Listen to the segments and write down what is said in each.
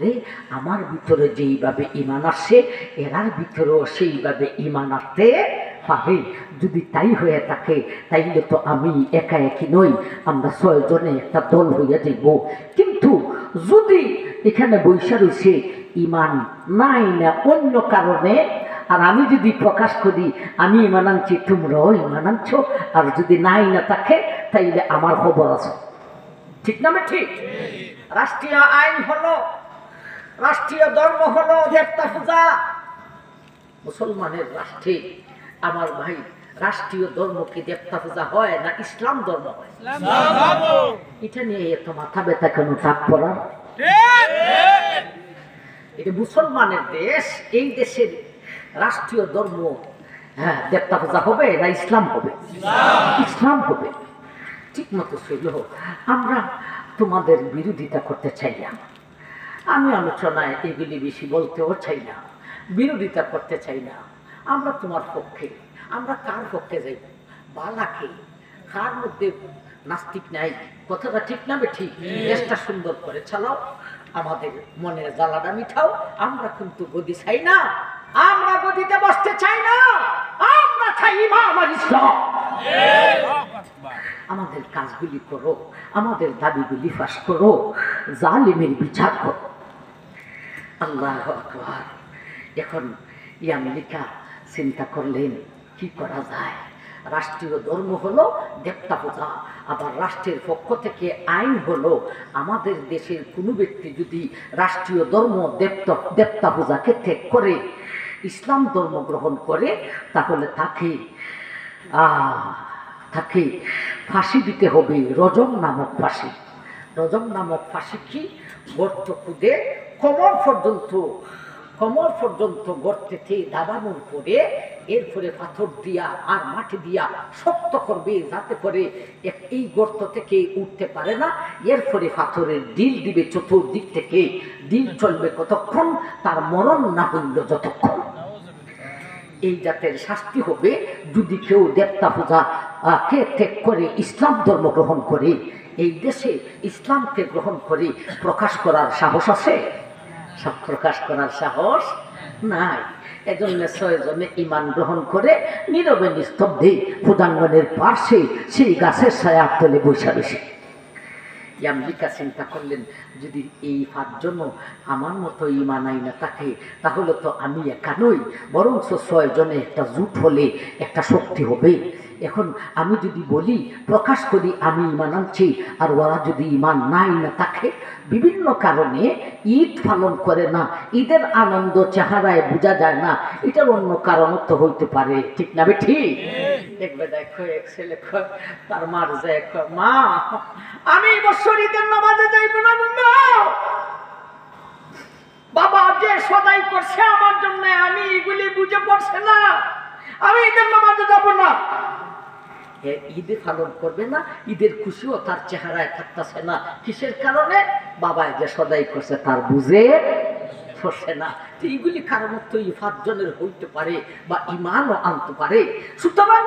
রে আমার ভিতরে যেইভাবে ঈমান আসে এরার ভিতরেও সেইভাবে ঈমান আসতে পারে। যদি তাই হয়ে থাকে তাইলে তো আমি একা একই নই, আমরা 6 জনে একটা দল হইয়া যাইব। কিন্তু যদি এখানে বৈশা রয়েছে ঈমান নাই না অন্য কারণে, আর আমি যদি প্রকাশ করি আমি ঈমান আনছি তোমরাও ঈমান আনছো, আর যদি নাই না থাকে তাইলে আমার খবর আছে। ঠিক না? ঠিক। রাষ্ট্রীয় আইন হলো, রাষ্ট্রীয় ধর্ম হলো দেবতা পূজা। মুসলমানের রাষ্ট্রে আমার ভাই রাষ্ট্রীয় ধর্ম কি দেবতা পূজা হয় না ইসলাম ধর্ম হয়? এটা নিয়ে এত মাথা ব্যথা কেন? টাক পড়া, এটা মুসলমানের দেশ, এই দেশের রাষ্ট্রীয় ধর্ম হ্যাঁ দেবতা পূজা হবে না ইসলাম হবে? ইসলাম হবে। ঠিক মতো ছিল। আমরা তোমাদের বিরোধিতা করতে চাই না, আমি আলোচনায় এগুলি বেশি বলতেও চাই না, বিরোধিতা করতে চাই না। আমরা তোমার পক্ষে, আমরা কার পক্ষে যাইব? বালাকে কার মধ্যে নাস্তিক নাই? কথাটা ঠিক না? ঠিক। দেশটা সুন্দর করে চালাও, আমাদের মনের জ্বালাটা মিঠাও। আমরা কিন্তু গদি চাই না, আমরা গদিতে বসতে চাই না, আমরা চাই ইমাম আর ইসলাম। আমাদের কাজগুলি করো, আমাদের দাবিগুলি ফাঁস করো, জালিমের বিচার করো। আল্লাহু আকবার। এখন আমেরিকা চিন্তা করলেন কি করা যায়। রাষ্ট্রীয় ধর্ম হলো দেবতা পূজা, আবার রাষ্ট্রের পক্ষ থেকে আইন হলো আমাদের দেশের কোনো ব্যক্তি যদি রাষ্ট্রীয় ধর্ম দেবতা পূজাকে ত্যাগ করে ইসলাম ধর্ম গ্রহণ করে তাহলে তাকে ফাঁসি দিতে হবে, রজম নামক ফাঁসি। রজম নামক ফাঁসি কি? গর্ত খুদে কোমর পর্যন্ত গর্তেতে দাবানোর পরে এরপরে পাথর দিয়া আর মাটি দিয়া শক্ত করবে যাতে করে এই গর্ত থেকে উঠতে পারে না। এরপরে পাথরের ডিল দিবে চতুর্দিক থেকে, ডিল চলবে কতক্ষণ? তার মরণ না হইল যতক্ষণ। এই জাতের শাস্তি হবে যদি কেউ দেবতা পূজা কে ত্যাগ করে ইসলাম ধর্ম গ্রহণ করে। এই দেশে ইসলামকে গ্রহণ করে প্রকাশ করার সাহস আছে? সব প্রকাশ করার সাহস নাই। এজন্য 6 জনে ঈমান গ্রহণ করে নীরবে নিস্তব্ধে ক্ষুদাঙ্গনের পার্শ্বে সেই গাছের ছায়ার তলে বসে বসে আমেরিকা চিন্তা করলেন যদি এই 5 জন আমার মতো ঈমান আইনা থাকে তাহলে তো আমি একা নই, বরঞ্চ 6 জনে একটা জোট হলে একটা শক্তি হবে। এখন আমি যদি বলি প্রকাশ করি আমি ঈমান আনছি, আর ওরা যদি ঈমান নাই না থাকে, বিভিন্ন কারণে ঈদ পালন করে না, ঈদের আনন্দ চেহারায় বোঝা যায় না, এটার অন্য কারণ তো হইতে পারে। ঠিক না? ঠিক। দেখবে দেখো এক ছেলে তার মার যায়, মা আমি বছর ঈদের নামাজে যাইব না। বাবা যে সদাই করছে আমার জন্য, আমি এগুলি বুঝে পড়ছে না, আমি ঈদের নামাজে যাব না। ঈদে পালন করবে না, ঈদের খুশিও তার চেহারায় থাকতেছে না। কিসের কারণে? বাবা যে সদাই করছে তার বুঝে পড়ছে না। এইগুলি কারণ তো এই 5 জনের হইতে পারে বা ইমানও আনতে পারে। সুতরাং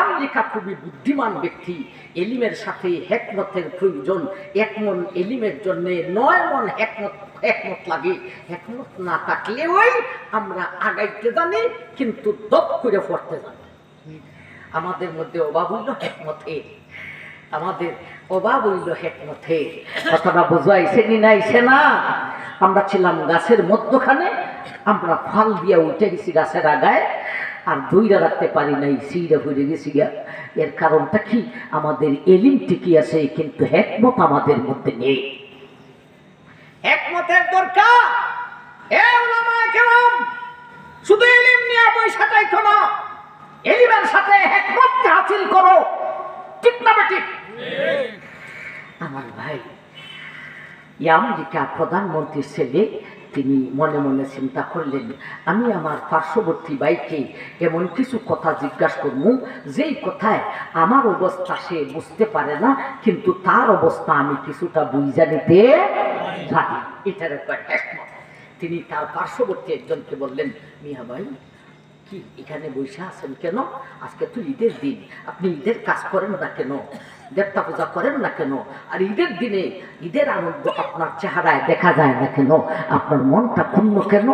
আমেরিকা খুবই বুদ্ধিমান ব্যক্তি, এলিমের সাথে হেকমতের প্রয়োজন। 1 মন এলিমের জন্য 9 মন হেকমত লাগে। হেকমত না থাকলে ওই আমরা আগাইতে জানি কিন্তু দপ করে পড়তে জানি। আমাদের মধ্যে অভাব হইল হেকমতের, আমাদের অভাব হইল হেকমতের। কথাটা বোঝাইছে নি? নাইছে না? আমরা ছিলাম গাছের মধ্যখানে, আমরা ফাল দিয়া উঠে গেছি গাছের আগায়, আর দইরা রাখতে পারি নাই, সিঁড়া হয়ে গেছি গা। এর কারণটা কি? আমাদের এলিম ঠিকই আছে কিন্তু হেকমত আমাদের মধ্যে নেই। হেকমতের দরকার। শুধু এলিম নিয়ে পয়সা চাইতো না, এলিমের সাথে হেকমতকে হাসিল করো। ঠিক না? ঠিক। আমার ভাই আমেরিকা প্রধানমন্ত্রীর ছেলে, তিনি মনে মনে চিন্তা করলেন আমি আমার পার্শ্ববর্তী ভাইকে এমন কিছু কথা জিজ্ঞাসা করব যেই কথায় আমার অবস্থা সে বুঝতে পারে না, কিন্তু তার অবস্থা আমি কিছুটা বুঝা নিতে পারি। এটার একটা হেকমত। তিনি তার পার্শ্ববর্তী একজনকে বললেন, মিয়া ভাই কি এখানে বসে আছেন কেন? আজকে তো ঈদের দিন, আপনি ঈদের কাজ করেন না কেন? দেবতা পূজা করেন না কেন? আর ঈদের দিনে ঈদের আনন্দ আপনার চেহারায় দেখা যায় না কেন? আপনার মনটা ক্ষুণ্ণ কেন?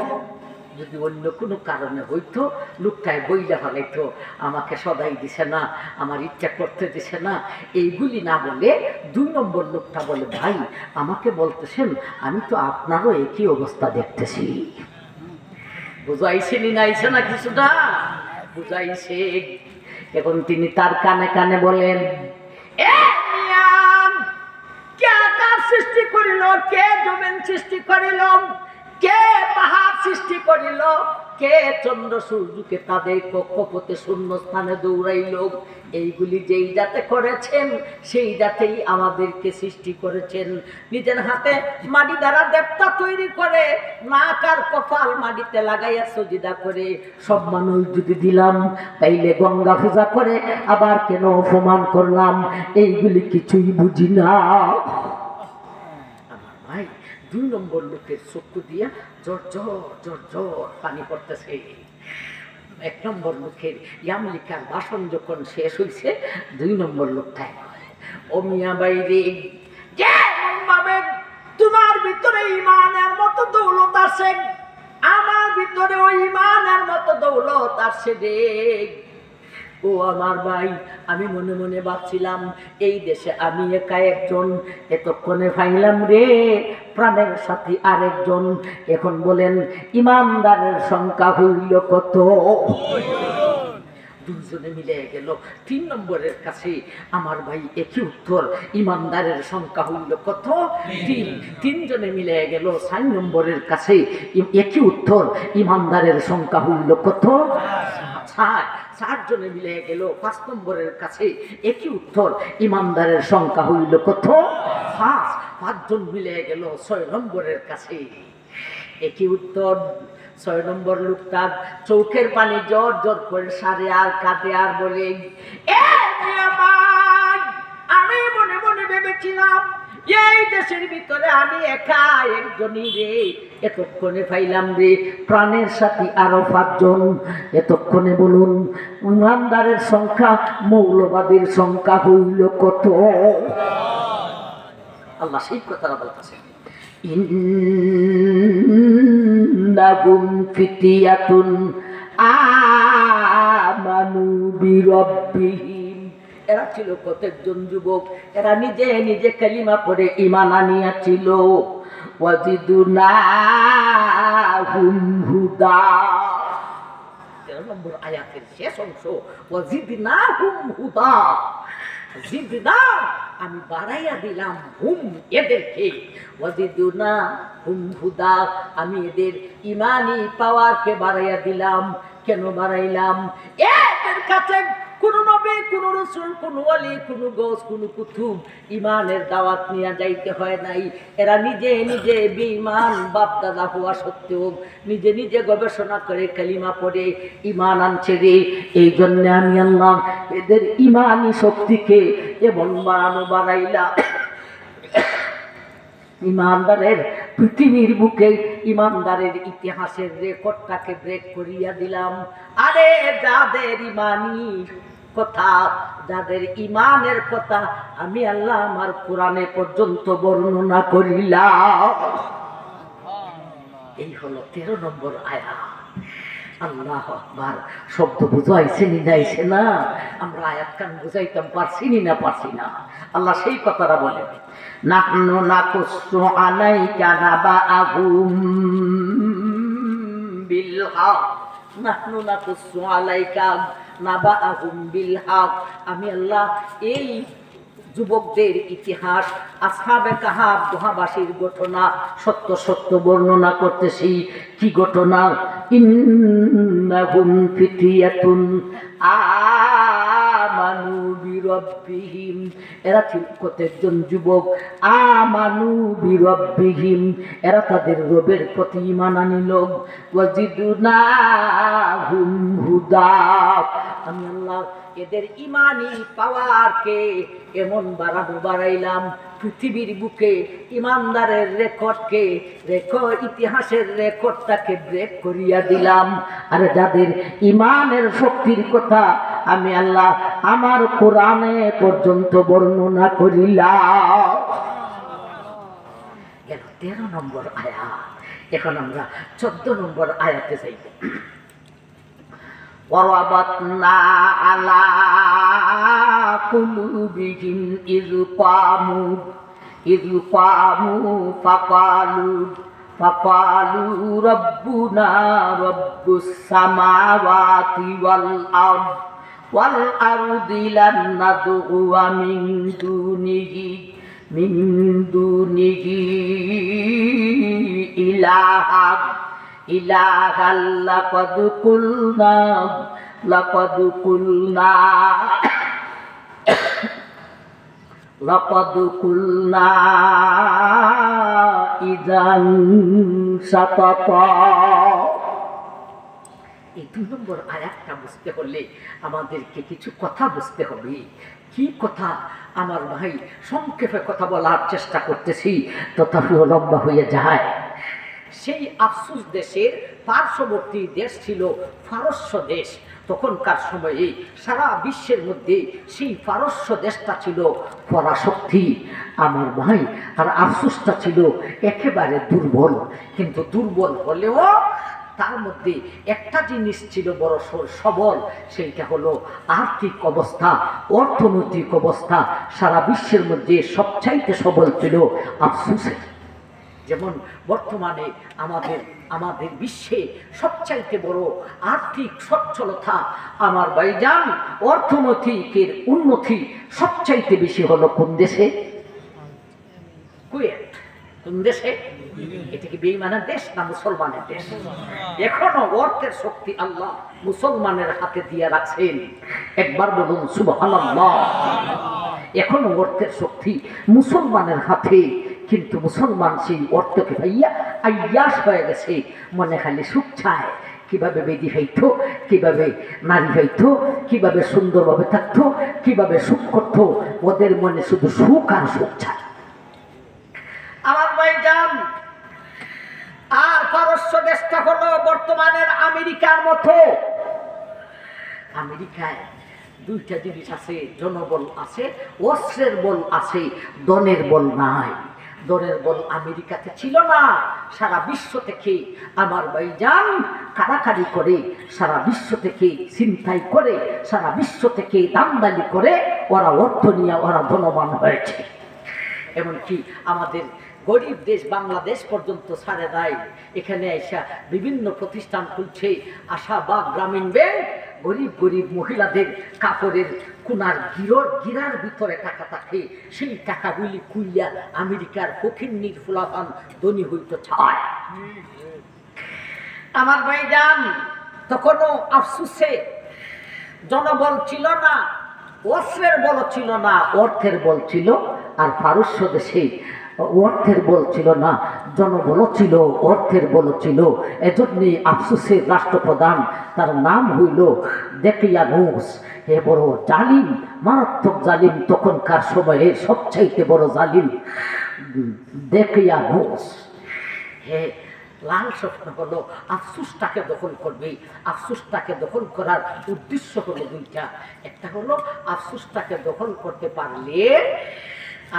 যদি অন্য কোনো কারণে হইতো লোকটায় বইলে হলাইতো আমাকে সদাই দিছে না, আমার ইচ্ছা করতে দিছে না, এইগুলি না বলে 2 নম্বর লোকটা বলে, ভাই আমাকে বলতেছেন, আমি তো আপনারও একই অবস্থা দেখতেছি। বুঝাইছে না আইছে না কিছুটা? বুঝাইছে। এখন তিনি তার কানে কানে বলেন, এ মিয়াম, কে আকাশ সৃষ্টি করিল, কে জমিন সৃষ্টি করিল, কে পাহাড় সৃষ্টি করিল, কে চন্দ্র সূর্যকে তাদের কক্ষপথে শূন্য স্থানে দৌড়াইল, এইগুলি যেই জাতে করেছেন সেই জাতেই আমাদেরকে সৃষ্টি করেছেন। নিজের হাতে মাটি দ্বারা দেবতা তৈরি করে নাক আর কপাল মাটিতে লাগাইয়া সজিদা করে সব মানুষ যদি দিলাম তাইলে গঙ্গা পূজা করে আবার কেন অপমান করলাম? এইগুলি কিছুই বুঝি না। আমার ভাই 2 নম্বর লোকের চক্ষু দিয়া জোর জোর জোর জোর পানি পড়তেছে। 1 নম্বর লোকের ইয়ামলিকার বাসন যখন শেষ হয়েছে, 2 নম্বর লোকটাই ও মিয়া বাইরে যেমন ভাবে তোমার ভিতরে ইমানের মতো দৌলত আছে, আমার ভিতরে ওই ইমানের মতো দৌলত আছে রে। ও আমার ভাই, আমি মনে মনে ভাবছিলাম এই দেশে আমি একা একজন, এতক্ষণে পাইলাম রে প্রাণের সাথী আরেকজন। এখন বলেন ইমানদারের সংখ্যা হইল কত? 2 জনে মিলে গেল 3 নম্বরের কাছে। আমার ভাই একই উত্তর, ইমানদারের সংখ্যা হইল কত? 3। 3 জনে মিলে গেল 4 নম্বরের কাছে, একই উত্তর, ইমানদারের সংখ্যা হইল কত? 4। 4 জনে মিলে গেল 5 নম্বরের কাছে, একই উত্তর, ইমানদারের সংখ্যা হইল কত? 5। 5 জন মিলে গেল 6 নম্বরের কাছে, একই উত্তর। 6 নম্বর লোকটার চোখের পানি জোর জোর করে সারে আর কাঁদে আর বলে, আমি মনে মনে ভেবেছিলাম এই দেশের ভিতরে আমি একা একজনই রে, এতক্ষণে পাইলাম রে প্রাণের সাথী আরো 5 জন। এতক্ষণে বলুন ইমানদারের সংখ্যা মৌলবাদীর সংখ্যা হইল কত? আল্লাহ সেই কথাটা বলতেছে, ইন্নাহুম ফিতিয়াতুন আমানু বিরাব্বিহিম। এরা ছিল কতজন যুবক, এরা নিজে নিজে কালিমা পড়ে ঈমান আনিয়াছিল। ওয়াজিদনাহুম হুদা। 13 নম্বর আয়াতের শেষ অংশ, ওয়াজিদনাহুম হুদা। জিদনা, আমি বাড়াইয়া দিলাম হুম এদেরকে, ওয়াজিদুনা হুম হুদা, আমি এদের ইমানি পাওয়ারকে বাড়াইয়া দিলাম। কেন বাড়াইলাম? এদের কাছে কোন নবী, কোন রাসূল, কোন ওলি, কোন গৌস, কোন কুতুব ইমানের দাওয়াত নিয়ে যাইতে হয় নাই। এরা নিজে নিজে বেঈমান বাপ দাদা হওয়া সত্ত্বেও নিজে নিজে গবেষণা করে কালিমা পড়ে ইমান আনছে রে। এই জন্য আমি আল্লাহ এদের ইমানি শক্তিকে এমন বাড়াইলাম, ইমানদারের পৃথিবীর বুকে ইমানদারের ইতিহাসের রেকর্ডটাকে ব্রেক করিয়া দিলাম। আরে যাদের ইমানি কথা, যাদের ইমানের কথা আমি আল্লাহ আমার কোরআনে পর্যন্ত বর্ণনা করিলাম। এই হলো 13 নম্বর আয়াত। আল্লাহু আকবার। শব্দ বুঝাইছে নি যাইছে না? আমরা আয়াত কান বুঝাইতাম পারছি নি না পারছি না? আল্লাহ সেই কথাটা বলেন, নাহনু নাকুসু আলাইকা নাবাআহুম বিল হক। নাহনু নাকুসু আলাইকা নাবাআহুম বিল হক। আমি আল্লাহ এই যুবকদের ইতিহাস, আসহাবে কাহাফ গুহাবাসীর ঘটনা সত্য সত্য বর্ণনা করতেছি। কি ঘটনা? ইন্নাহুম ফিতিয়াতুন আমানু বিরব্বিহিম, এরা ছিল কতজন যুবক, আমানু বিরব্বিহিম, এরা তাদের রবের প্রতি ঈমান আনিল, ওয়াজিদনাহুম হুদা, আমি আল্লাহ এদের ইমানি পাওয়ারকে এমন বাড়াইলাম, পৃথিবীর বুকে ইমানদারের রেকর্ডকে ইতিহাসের রেকর্ডটাকে ব্রেক করিয়া দিলাম। আর যাদের ইমানের শক্তির কথা আমি আল্লাহ আমার কোরআনে পর্যন্ত বর্ণনা করিলাম। 13 নম্বর আয়াত। এখন আমরা 14 নম্বর আয়াতে যাইব। ওয়ারাবাতনা আলা কুলুবিহিম ইয কামু ফাকালু রাব্বুনা রাব্বুস সামাওয়াতি ওয়াল আরদি লান নাদউয়া মিন দুনিহি ইলাহান লাকাদ কুলনা ইযান সাতাতা। এই 2 নম্বর আয়াতটা বুঝতে হলে আমাদেরকে কিছু কথা বুঝতে হবে। কি কথা আমার ভাই, সংক্ষেপে কথা বলার চেষ্টা করতেছি, তথাপিও লম্বা হয়ে যায়। সেই আফসুস দেশের পার্শ্ববর্তী দেশ ছিল ফারস্য দেশ। তখনকার সময়ে সারা বিশ্বের মধ্যে সেই ফারস্য দেশটা ছিল পরাশক্তি আমার ভাই। আর আফসুসটা ছিল একেবারে দুর্বল, কিন্তু দুর্বল হলেও তার মধ্যে একটা জিনিস ছিল বড় সবল, সেইটা হলো আর্থিক অবস্থা, অর্থনৈতিক অবস্থা। সারা বিশ্বের মধ্যে সবচাইতে সবল ছিল আফসুসের। যেমন বর্তমানে আমাদের বিশ্বে সবচাইতে বড় আর্থিক সচ্ছলতা আমার ভাইজান, অর্থনৈতিকের উন্নতি সবচাইতে বেশি হলো কোন দেশে? কুয়েত। কোন দেশে? এটা কি বেঈমানের দেশ না মুসলমানের দেশ? এখনো অর্থের শক্তি আল্লাহ মুসলমানের হাতে দিয়ে রাখছেন। একবার বলুন সুবহানাল্লাহ। এখনো অর্থের শক্তি মুসলমানের হাতে, কিন্তু মুসলমান সেই অর্থকে ভাইয়া আইয়াস হয়ে গেছে। মনে খালি সুখ চায়, কিভাবে বেদি হইতো, কিভাবে নারী হইতো, কিভাবে সুন্দরভাবে থাকতো, কিভাবে সুখ করতো। ওদের মনে শুধু সুখ আর সুখ চায় আমার ভাইজান। আর পারস্য দেশটা হলো বর্তমানের আমেরিকার মতো। আমেরিকায় 2টা জিনিস আছে, জনবল আছে, অস্ত্রের বল আছে, দনের বল নাই। দনের বল আমেরিকাতে ছিল না। সারা বিশ্ব থেকে আমার ভাইজান কারাকারি করে, সারা বিশ্ব থেকে ছিনতাই করে, সারা বিশ্ব থেকে দামদানি করে ওরা অর্থ নিয়ে ওরা ধনবান হয়েছে। এমনকি আমাদের গরিব দেশ বাংলাদেশ পর্যন্ত ছাড়ে দেয়। এখানে এসে বিভিন্ন প্রতিষ্ঠান খুলছে, আশাবাগ গ্রামীণ ব্যাংক। গরিব গরিব মহিলাদের কাপড়ের কোনার গিরার ভিতরে টাকা থাকে, সেই টাকাগুলি কুইয়া আমেরিকার ফকিন্নির ফুলাফান ধনী হইতে চায় আমার ভাইজান। তখনও আফসুসে জনবল ছিল না, অস্ত্রের বল ছিল না, অর্থের বল ছিল। আর পারস্য দেশে অর্থের বল ছিল না, জনবল ছিল, অর্থের বল ছিল। এজন্যে আফসুসের রাষ্ট্রপ্রধান, তার নাম হইল দেকিয়ানুস। হে বড় জালিম, মারাত্মক জালিম, তখনকার সময়ে সবচাইতে বড় জালিম দেকিয়ানুস। হে লাল স্বপ্ন হলো আফসুসটাকে দখল করবে। আফসুসটাকে দখল করার উদ্দেশ্য হলো 2টা। একটা হলো আফসুসটাকে দখল করতে পারলে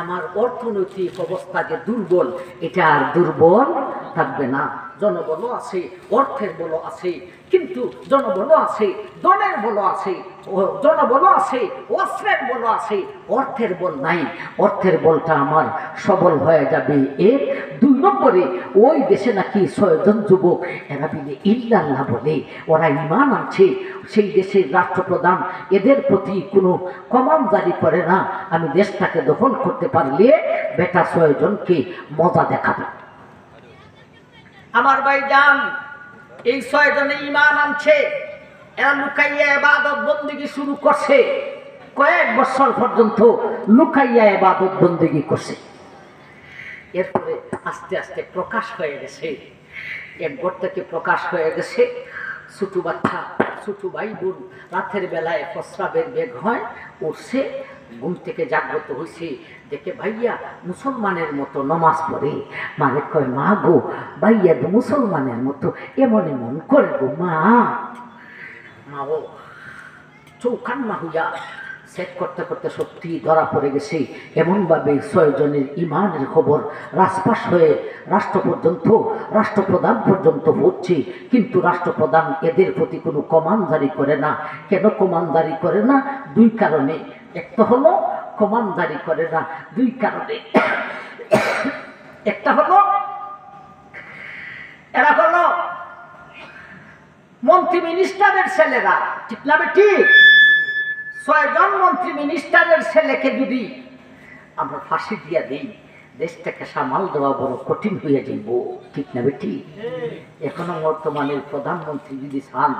আমার অর্থনৈতিক অবস্থা যে দুর্বল, এটা আর দুর্বল থাকবে না। জনবলও আছে, অর্থের বলও আছে, কিন্তু জনবলও আছে, দনের বলও আছে, জনবলও আছে, অস্ত্রের বলও আছে, অর্থের বল নাই। অর্থের বলটা আমার সবল হয়ে যাবে। এর 2 নম্বরে ওই দেশে নাকি 6 জন যুবক এরা বিলে ইল্লাল্লাহ বলে, ওরা ঈমান আনছে। সেই দেশের রাষ্ট্রপ্রধান এদের প্রতি কোনো কমান জারি করে না। আমি দেশটাকে দখল করতে পারলে বেটা 6 জনকে মজা দেখাবে আমার ভাইজান। এই 6 জনে ঈমান আনছে, এরা লুকাইয়া ইবাদত বন্দেগী শুরু করছে। কয়েক বছর পর্যন্ত লুকাইয়া ইবাদত বন্দেগী করছে। এরপরে আস্তে আস্তে প্রকাশ হয়ে গেছে, এক ঘর থেকে প্রকাশ হয়ে গেছে। ছোট বাচ্চা, ছোট ভাই বোন রাতের বেলায় প্রস্রাবের বেগ হয়, উঠছে, ঘুম থেকে জাগ্রত হয়েছে, দেখে ভাইয়া মুসলমানের মতো নমাজ পড়ে। মানে কয়, মা গো, ভাইয়া তো মুসলমানের মতো এমন এমন করে গো মা। মা ও চৌকান্না হইয়া সেট করতে করতে সত্যি ধরা পড়ে গেছে। এমনভাবে 6 জনের ইমানের খবর রাজপাশ হয়ে রাষ্ট্রপ্রধান পর্যন্ত পড়ছে, কিন্তু রাষ্ট্রপ্রধান এদের প্রতি কোনো কমান্ড জারি করে না। কেন কমান্ড জারি করে না? 2 কারণে। একটা হলো কমান্ড জারি করে না 2 কারণে। একটা হলো এরা হলো মন্ত্রী মিনিস্টারের ছেলেরা, ঠিক না ঠিক? 6 জন মন্ত্রী মিনিস্টারের ছেলেকে যদি আমরা ফাঁসি দিয়া দিই, দেশটাকে সামাল দেওয়া বড় কঠিন হয়ে যাইব, ঠিক না বেটি? এখনো বর্তমানের প্রধানমন্ত্রী যদি চান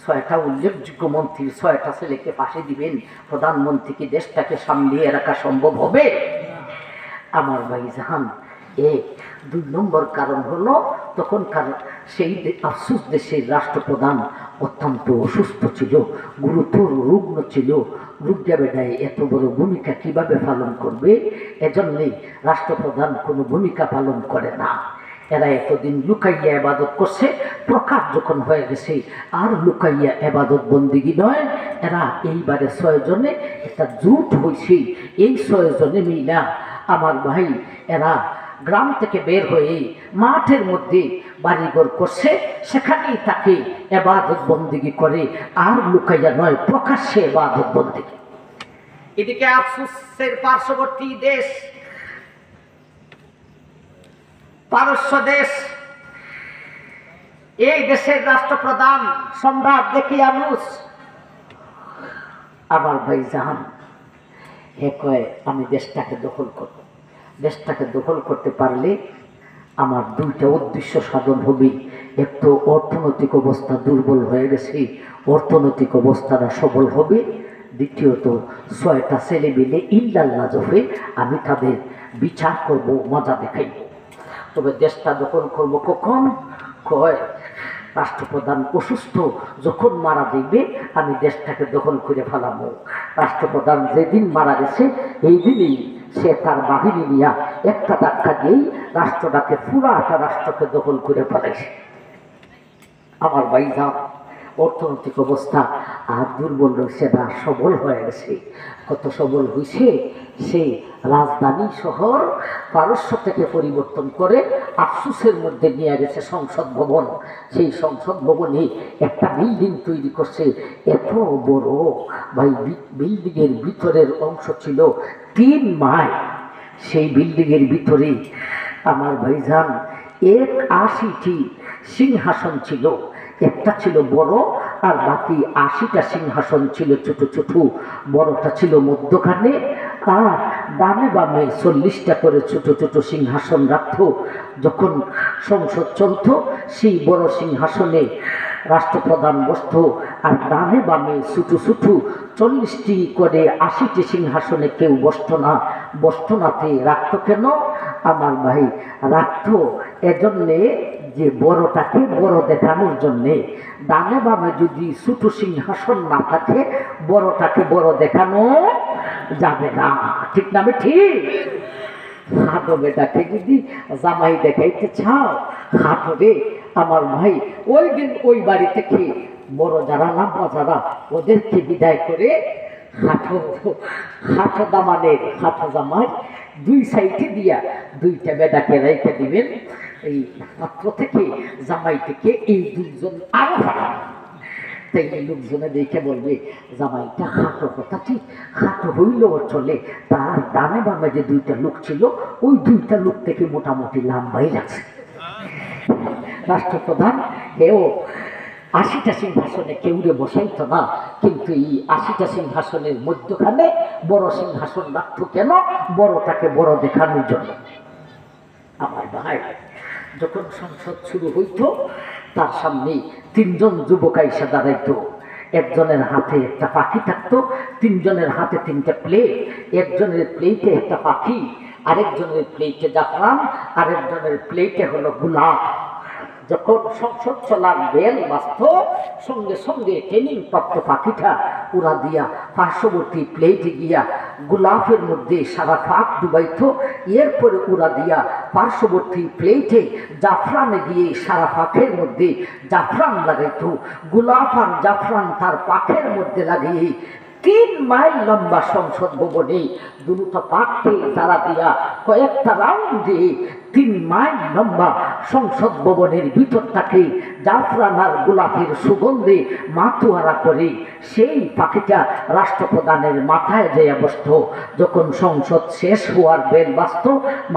6টা উল্লেখযোগ্য মন্ত্রীর 6টা ছেলেকে ফাঁসি দিবেন, প্রধানমন্ত্রীকে দেশটাকে সামলিয়ে রাখা সম্ভব হবে? আমার ভাই জাহান, 2 নম্বর কারণ হলো তখনকার সেই আফসোস দেশের রাষ্ট্রপ্রধান অত্যন্ত অসুস্থ ছিল, গুরুতর রুগ্ন ছিল। রুগা বেড়ায় এত বড় ভূমিকা কিভাবে পালন করবে? এজন্যই রাষ্ট্রপ্রধান কোনো ভূমিকা পালন করে না। এরা এতদিন লুকাইয়া ইবাদত করছে, প্রকাশ যখন হয়ে গেছে আর লুকাইয়া ইবাদত বন্দিগি নয়। এরা এইবারে 6 জনে একটা জোট হয়েছে। এই 6 জনে মিলা আমার ভাই এরা গ্রাম থেকে বের হয়ে মাঠের মধ্যে বাড়িঘর করছে, সেখানেই তাকে ইবাদত বন্দেগী করে, আর লুকাইয়া নয়, প্রকাশ্যে ইবাদত বন্দেগী। এদিকে আফসোসের পার্শ্ববর্তী দেশ পারস্য দেশ, এই দেশের রাষ্ট্রপ্রধান সম্রাট দেকিয়ানুস আমার ভাই জাহান হে কয়, আমি দেশটাকে দখল করব। দেশটাকে দখল করতে পারলে আমার 2টা উদ্দেশ্য সাধন হবে। এক তো অর্থনৈতিক অবস্থা দুর্বল হয়ে গেছে, অর্থনৈতিক অবস্থাটা সবল হবে। দ্বিতীয়ত 6টা ছেলে মিলে ইল্লাল্লাহ জফে আমি তাদের বিচার করব, মজা দেখাইব। তবে দেশটা দখল করব কখন? কয়, রাষ্ট্রপ্রধান অসুস্থ যখন মারা যাইবে আমি দেশটাকে দখল করে ফেলাবো। রাষ্ট্রপ্রধান যেদিন মারা গেছে এই দিনই সে তার বাহিনী নিয়ে একটা ধাক্কা দিয়েই রাষ্ট্রটাকে পুরাটা রাষ্ট্রকে দখল করে ফেলেছে। আমার ভাইজান, অর্থনৈতিক অবস্থা আর দুর্বল রয়েছে না, সবল হয়ে গেছে। কত সবল হয়েছে? সেই রাজধানী শহর পারস্য থেকে পরিবর্তন করে আফসোসের মধ্যে নিয়ে গেছে সংসদ ভবন। সেই সংসদ ভবনে একটা বিল্ডিং তৈরি করছে, এত বড় ভাই। বিল্ডিংয়ের ভিতরের অংশ ছিল 3 মাইল। সেই বিল্ডিংয়ের ভিতরে আমার ভাইজান 81টি সিংহাসন ছিল। একটা ছিল বড় আর বাকি 80টা সিংহাসন ছিল ছোট ছোট। বড়টা ছিল মধ্যখানে, আর ডানে বামে 40টা করে ছোট ছোট সিংহাসন রাখতো। যখন সংসদ চলত সেই বড় সিংহাসনে রাষ্ট্রপ্রধান বসত, আর ডানে বামে ছোট ছোট 40টি করে 80টি সিংহাসনে কেউ বসত না। বসত নাতে রাখতো কেন আমার ভাই? রাখতো এজন্যে যে বড়টাকে বড় দেখানোর জন্যে। ডানে বামে যদি ছোট সিংহাসন না থাকে বড়টাকে বড় দেখানো যাবে না, ঠিক না? ঠিক। হাঁটো বেটাকে যদি জামাই দেখাইতে চাও, হাঁটো রে আমার ভাই। ওই দিন ওই বাড়ি থেকে বড় যারা লাম্বা যারা ওদেরকে বিদায় করে হাঁটো দামানের হাঁটো জামাই 2 সাইডে দিয়া 2টা বেটাকে রেখে দিবেন। এই পাত্র থেকে জামাই থেকে এই 2 জন আরো হাঁটান। তাই এই লোকজনে দেখে বলবে জামাইটা হাঁটো, কথা ঠিক, হাঁটো হইলেও চলে। তার ডানে বামে যে 2টা লোক ছিল ওই 2টা লোক থেকে মোটামুটি লাম্বাই লাগছে। রাষ্ট্রপ্রধান এও 80টা সিংহাসনে কেউরে বসাইতো না, কিন্তু এই 80টা সিংহাসনের মধ্যখানে বড় সিংহাসন রাখতো কেন? বড়টাকে বড় দেখানোর জন্য। আমার ভাই, যখন সংসদ শুরু হইতো তার সামনে 3 জন যুবক আইসা দাঁড়াইতো। একজনের হাতে একটা পাখি থাকতো, তিনজনের হাতে তিনটা প্লেট, একজনের প্লেটে একটা পাখি, আরেকজনের প্লেটে জাফরান, আরেকজনের প্লেটে হলো গোলাপ। যখন সংসদ চলার বেল বাঁচত, সঙ্গে সঙ্গে ট্রেনিং প্রাপ্ত পাখিটা উড়া দিয়া পার্শ্ববর্তী প্লেটে গিয়া গোলাপের মধ্যে সারা ফাঁক ডুবাইত, এরপরে উড়া দিয়া পার্শ্ববর্তী প্লেটে জাফরানে গিয়ে সারা ফাঁকের মধ্যে জাফরান লাগাইত। গোলাপ আর জাফরান তার পাখের মধ্যে লাগিয়ে 3 মাইল লম্বা সংসদ ভবনে দুটো পাখকে তারা দিয়া কয়েকটা রাউন্ড দিয়ে 3 মাইল লম্বা সংসদ ভবনের ভিতরটাকে জাফরান আর গোলাপের সুগন্ধে মাতুয়ারা করে সেই পাখিটা রাষ্ট্রপ্রধানের মাথায় যেয়ে বসত। যখন সংসদ শেষ হওয়ার বেল বাজত,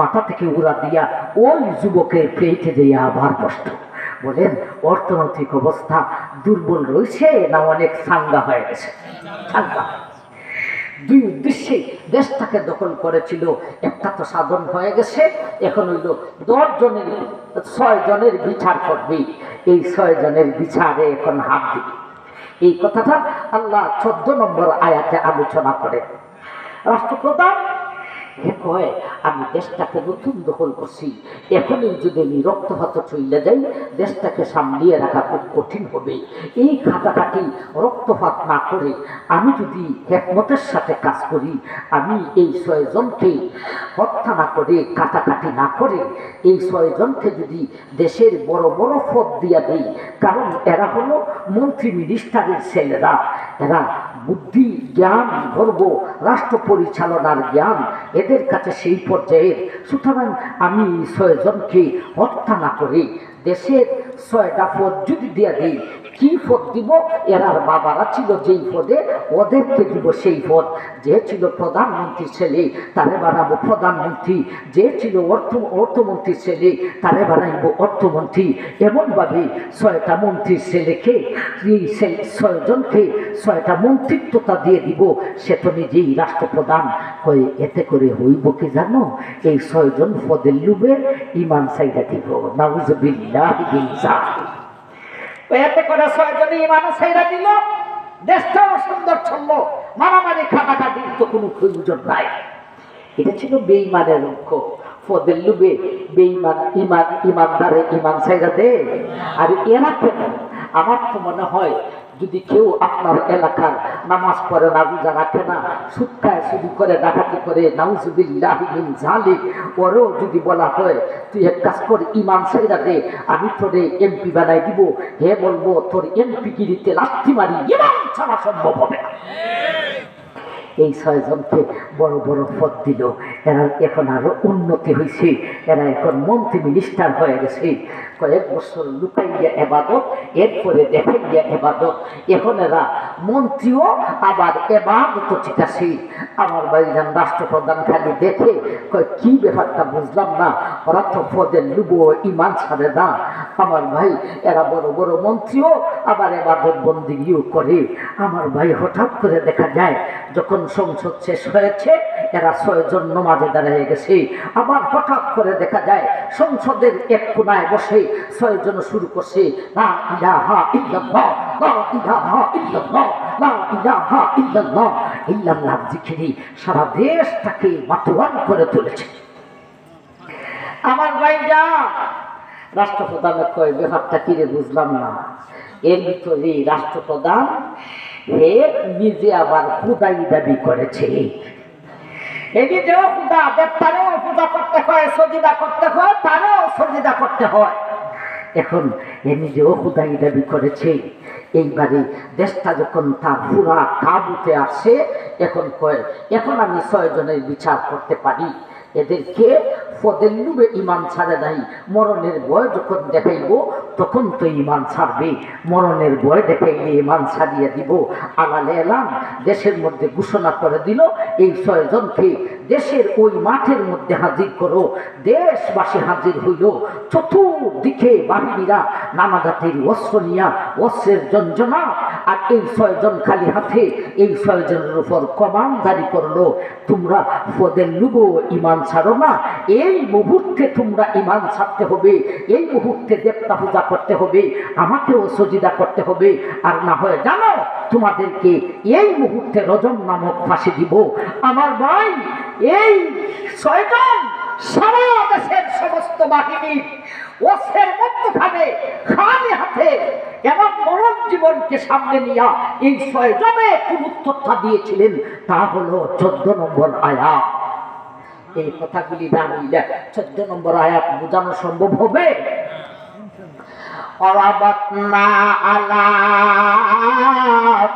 মাথা থেকে উড়া দিয়া ওই যুবকের প্লেটে যেয়ে আবার বসত। বলেন, অর্থনৈতিক অবস্থা দুর্বল রয়েছে না অনেক চাঙ্গা হয়ে গেছে? চাঙ্গা। দুই উদ্দেশ্যে দেশটাকে দখল করেছিল, একটা তো সাধন হয়ে গেছে, এখন হইল 10 জনের 6 জনের বিচার করবে, এই 6 জনের বিচারে এখন হাত দিবে। এই কথাটা আল্লাহ 14 নম্বর আয়াতে আলোচনা করেন। রাষ্ট্রপ্রধান কয়, আমি দেশটাকে নতুন দখল করছি, এখনই যদি আমি রক্তপাত চলে যাই, দেশটাকে সামলিয়ে রাখা খুব কঠিন হবে। এই খাটাখাটি রক্তপাত না করে আমি যদি হিকমতের সাথে কাজ করি, আমি এই 6 জনকে হত্যা না করে, কাটাকাটি না করে, এই 6 জনকে যদি দেশের বড় বড় পদ দিয়া দেই, কারণ এরা হলো মন্ত্রী মিনিস্টারের ছেলেরা, এরা বুদ্ধি জ্ঞান গর্ব রাষ্ট্র পরিচালনার জ্ঞান এদের কাছে সেই পর্যায়ের। সুতরাং আমি 6 জনকে হত্যা না করে দেশের 6টা পদ যদি দিয়া দিই, কি পদ দিব? এরার বাবারা ছিল যেই পদে, ওদেরকে দিব সেই পদ। যে ছিল প্রধানমন্ত্রীর ছেলে, তারে বানাবো প্রধানমন্ত্রী। যে ছিল অর্থমন্ত্রীর ছেলে, তারে বানাইব অর্থমন্ত্রী। এমনভাবে 6টা মন্ত্রীর ছেলেকে, এই 6 জনকে 6টা মন্ত্রিত্বতা দিয়ে দিব। সে তো নিজেই রাষ্ট্রপ্রধান হয়ে। এতে করে হইব কি জানো? এই 6 জন পদের লুবে ইমান সাইডা দিব। নাউজুবিল্লাহ বিল্লাহ। এতে করে 6 জনই ইমান সাইডা দিল, দেশটাও সুন্দর চলল, মারামারি খাটাখাটির তো কোনো প্রয়োজন নাই। এটা ছিল বেঈমানের লক্ষ্য। পদের লুবে বেঈমান ইমানদারে ইমান সাইডা দে। আর এরা কেন? আমার তো মনে হয় যদি কেউ আপনার এলাকার নামাজ পড়ে না, রোজা রাখে না, সুদ খায়, চুরি করে, ডাকাতি করে, নাউজুবিল্লাহ মিন যালিক, ওরও যদি বলা হয় তুই এক কাজ কর, ইমান সাইডা দে, আমি তোরে এমপি বানাই দিব, হে বলবো তোর এমপি গিরিতে লাথি মারি, ইমান ছাড়া সম্ভব হবে না। এই 6 জনকে বড় বড় পদ দিল। এরা এখন আরো উন্নতি হয়েছে, এরা এখন মন্ত্রী মিনিস্টার হয়ে গেছে। কয়েক বছর লুকাইয়া এবাদত, এরপরে দেখাইয়া এবাদত। এখন এরা মন্ত্রীও আবার এবাদত। ঠিক আছে, আমার ভাইজান রাষ্ট্রপ্রধান খালি দেখে কয়, কি ব্যাপারটা বুঝলাম না, ওরা তো পদের লুবো ইমান ছাড়ে না। আমার ভাই, এরা বড় বড় মন্ত্রীও আবার এবাদত বন্দিও করে। আমার ভাই, হঠাৎ করে দেখা যায় যখন সংসদ শেষ হয়েছে, এরা 6 জন নামাজে দাঁড়িয়ে গেছে। আবার হঠাৎ করে দেখা যায় সংসদের এক কোনায় বসে 6 জন শুরু করছে, লা ইলাহা ইল্লাল্লাহ, লা ইলাহা ইল্লাল্লাহ, লা ইলাহা ইল্লাল্লাহ। ইল্লাল্লাহর জিকিরে সারা দেশটাকে মাতোয়ার করে তুলেছে। আমার ভাইরা, রাষ্ট্রপ্রধান কয়, ব্যাপারটা কি রে বুঝলাম না। এর ভিতরে রাষ্ট্রপ্রধান হে নিজে আবার খুদাই দাবি করেছে। এদিকেও খুদা, দেবতারও পূজা করতে হয়, সজিদা করতে হয়, তারও সজিদা করতে হয়। এখন এ নিজেও খুদাই দাবি করেছে। এইবারে দেশটা যখন তার পুরা কাবুতে আসে, এখন কয়, এখন আমি 6 জনের বিচার করতে পারি। এদেরকে পদের লুবে ইমান ছাড়ে নাই, মরণের ভয় যখন দেখাইব তখন তো ইমান ছাড়বে। মরণের ভয় দেখাইলে ইমান ছাড়িয়ে দিব। আলালে এলাম দেশের মধ্যে ঘোষণা করে দিল, এই 6 জনকে দেশের ওই মাঠের মধ্যে হাজির করো। দেশবাসী হাজির হইল। চতুর্দিকে বাহিনীরা নানা জাতির অস্ত্র নিয়া, অস্ত্রের জঞ্জনা আর এই 6 জন খালি হাতে এই 6 জনের উপর কমান জারি করলো, তোমরা পদের লুবো ইমান ছাড়ো না, এই মুহূর্তে তোমরা ইমান ছাড়তে হবে, এই মুহূর্তে দেবতা পূজা করতে হবে, আমাকেও সজিদা করতে হবে, আর না হয় জানো তোমাদেরকে এই মুহূর্তে রজম নামক ফাঁসি দিব। আমার ভাই, এই 6 জন সারা দেশের সমস্ত বাহিনী ওসের মধ্যখানে খালি হাতে এবং মরণ জীবনকে সামনে নিয়ে এই 6 জনে কোন উত্তরটা দিয়েছিলেন, তা হলো 14 নম্বর আয়াত। এই কথাগুলি না বললে 14 নম্বর আয়াত বোঝানো সম্ভব হবে? অরাবাতনা আলা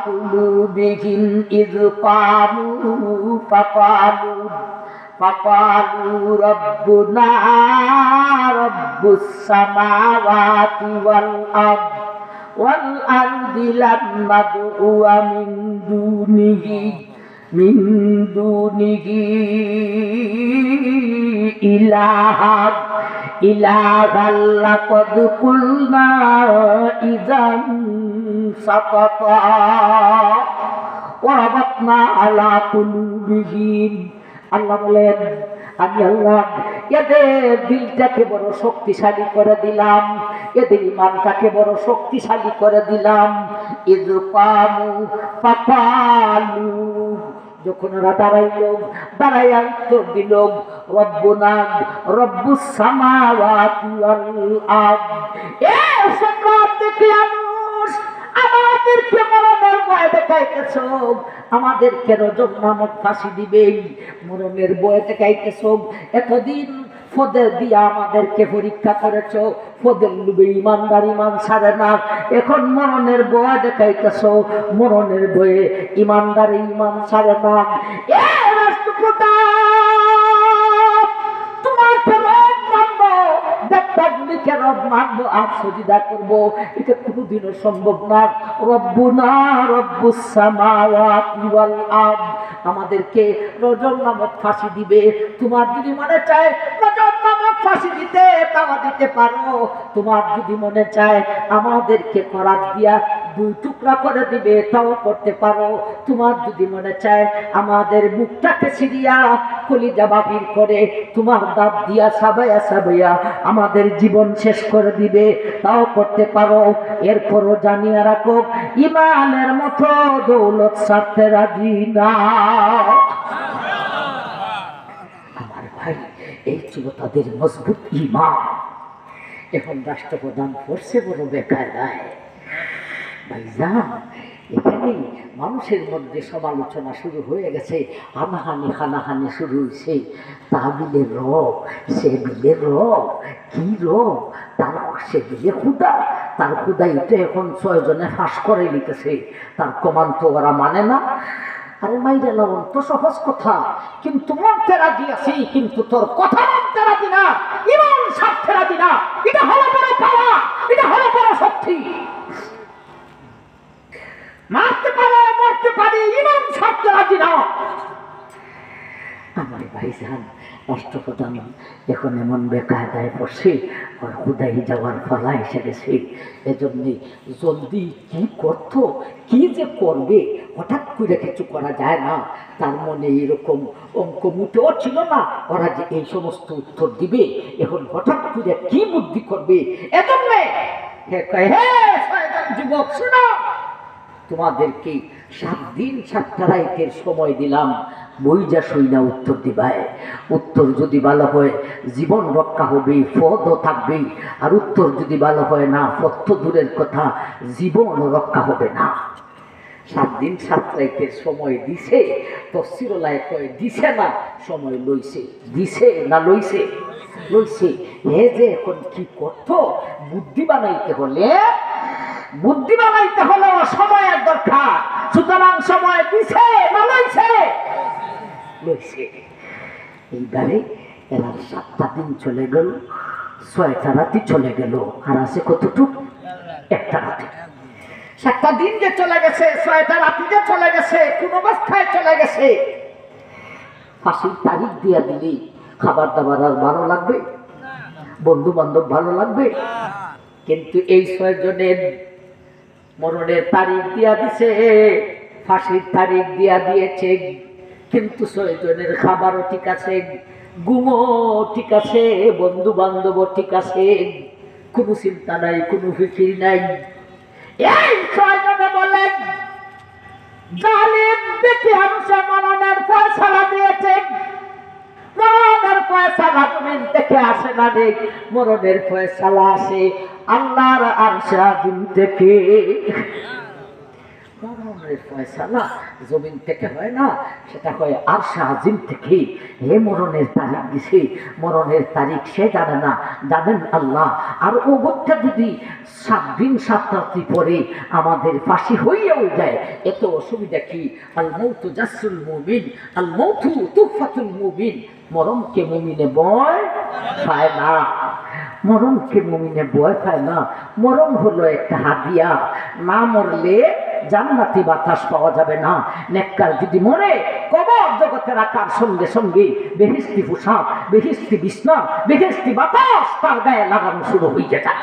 কুলুবিহিম ইয কামু ফাকালু রাব্বুনা রাব্বুস সামাওয়াতি ওয়াল আরদি লাম নাদউয়া মিন দুনিহি ইলাহান লাকাদ কুলনা ইযান সাকাতা ওয়া রাবাতনা আলা কুলুবিহিম। আল্লাহ বলেন, আমি আল্লাহ এদের দিলটাকে বড় শক্তিশালী করে দিলাম, এদের ইমানটাকে বড় শক্তিশালী করে দিলাম। ইয কামু ফাকালু, যখন ওরা দাঁড়াইয়া উত্তর দিল, রব্বুনা রব্বুস সামাওয়াতি ওয়াল আরদ, এ সম্রাট মানুষ, আমাদেরকে মরণের ভয় দেখাইতেছ, আমাদেরকে রজম নামক ফাঁসি দিবেন, মরণের ভয় দেখাইতেছ, এতদিন ফদের দিয়া আমাদেরকে পরীক্ষা করেছ, ফদের লুবে ইমানদার ইমান ছাড়ে না, এখন মরণের ভয় দেখাইতেছ, মরণের ভয়ে ইমানদার ইমান ছাড়ে না। এ রাষ্ট্রপ্রধান, তোমাকে রব মানবো, দেবতাগুলিকে রব মানবো আর সজিদা করবো, এটা কোনোদিনও সম্ভব না। রব্বুনা রব্বুস সামাওয়াতি ওয়াল আরদ, আমাদেরকে রজম নামক ফাঁসি দিবে, তোমার যদি মনে চায় রজম নামক ফাঁসি দিতে তাও দিতে পারো, তোমার যদি মনে চায় আমাদেরকে করাত দিয়া 2 টুকরা করে দিবে তাও করতে পারো, তোমার যদি মনে চায় আমাদের বুকটাকে ছিড়িয়া কলিজা বাহির করে তোমার দাঁত দিয়া সাবাইয়া আমাদের জীবন শেষ করে দিবে তাও করতে পারো। এরপরও জানিয়ে রাখো, ইমানের মতো দৌলত ছাড়তে রাজি না। আমার ভাই, এই ছিল তাদের মজবুত ইমান। এখন রাষ্ট্রপ্রধান করছে বড় বেকায়দায়। ভাইজান, এখানে মানুষের মধ্যে সমালোচনা শুরু হয়ে গেছে, হানাহানি খানাহানি শুরু হয়েছে। তাহবিলের রব, সে বিলের রব, কি রব, তার সে বিলে খুদা, তার খুদা এটা এখন 6 জনে ফাঁস করে নিতেছে, তার কমান তো ওরা মানে না। আরে মাইরা লবণ তো সহজ কথা, কিন্তু মানতে রাজি আছি, কিন্তু তোর কথা মানতে রাজি না, ইমান ছাড়তে রাজি না। এটা হলো বড় পাওয়া, এটা হলো বড় শক্তি। মারতে পারে, মরতে পারে, ইমান ছাড়তে রাজি না। আমার ভাইজান, রাষ্ট্রপ্রধান এখন এমন বেকায়দায় পড়ছে, খুদাই যাওয়ার ফলা এসে গেছে। এজন্যে জলদি কি করত, কি যে করবে, হঠাৎ করে কিছু করা যায় না। তার মনে এরকম অঙ্ক মুটেও ছিল না ওরা যে এই সমস্ত উত্তর দিবে, এখন হঠাৎ করে কি বুদ্ধি করবে। এজন্যে যুবক শোনো, তোমাদেরকে 7 দিন 7টা রাতের সময় দিলাম, বইজা সইনা উত্তর দিবায়। উত্তর যদি ভালো হয় জীবন রক্ষা হবে, পদও থাকবে, আর উত্তর যদি ভালো হয় না, পথ তো দূরের কথা, জীবন রক্ষা হবে না। 7 দিন 7 রাতের সময় দিছে, তফসিরুল্লাহ কয় দিছে না, সময় লইছে, দিছে না লইছে, লইছে। এ যে এখন কি করতো, বুদ্ধি বানাইতে হলে সময়ের দরকার, সুতরাং সময় দিছে না লইছে, লইছে। এইবারে এরা 7টা দিন চলে গেল, 6টা রাতি চলে গেল, আর আছে কতটুক? 1টা রাতি। 7টা দিন যে চলে গেছে, 6টা রাতি যে চলে গেছে, কোন অবস্থায় চলে গেছে। ফাঁসির তারিখ দিয়া দিলি খাবার দাবার আর ভালো লাগবে, বন্ধু বান্ধব ভালো লাগবে, কিন্তু এই 6 জনের মরণের তারিখ দিয়া দিছে, ফাঁসির তারিখ দিয়া দিয়েছে, কিন্তু 6 জনের খাবারও ঠিক আছে, ঘুমও ঠিক আছে, বন্ধু বান্ধবও ঠিক আছে, কোনো চিন্তা নাই, কোনো ফিকির নাই। এই 6 জনে বলেন জালিম দেখে আমসা মরণের ফয়সালা দিয়েছে, মরণের ফয়সালা জমিন থেকে আসে না রে, মরণের ফয়সালা আসে আল্লাহর আরশে আজিম থেকে। মরণের ফয়সালা জমিন থেকে হয় না, সেটা হয় আরশে আজিম থেকে। হে মরণের তারিখ দিছে, মরণের তারিখ সে জানে না, জানেন আল্লাহ। আর ও বক্তা যদি 7 দিন 7 রাত্রি পরে আমাদের ফাঁসি হইয়াও যায়, এত অসুবিধা কি? আল মৌতু জাসুল মুমিন, আল মৌতু তুফাতুল মুমিন। মরণকে মুমিনে ভয় পায় না, মরণকে মুমিনে ভয় পায় না। মরণ হলো একটা হাদিয়া, না মরলে জান্নাতি বাতাস পাওয়া যাবে না। নেককার যদি মরে, কবর জগতে রাখার সঙ্গে সঙ্গে বেহেশতি পোশাক, বেহেশতি বিছনা, বেহেশতি বাতাস তার গায়ে লাগানো শুরু হয়ে যায়।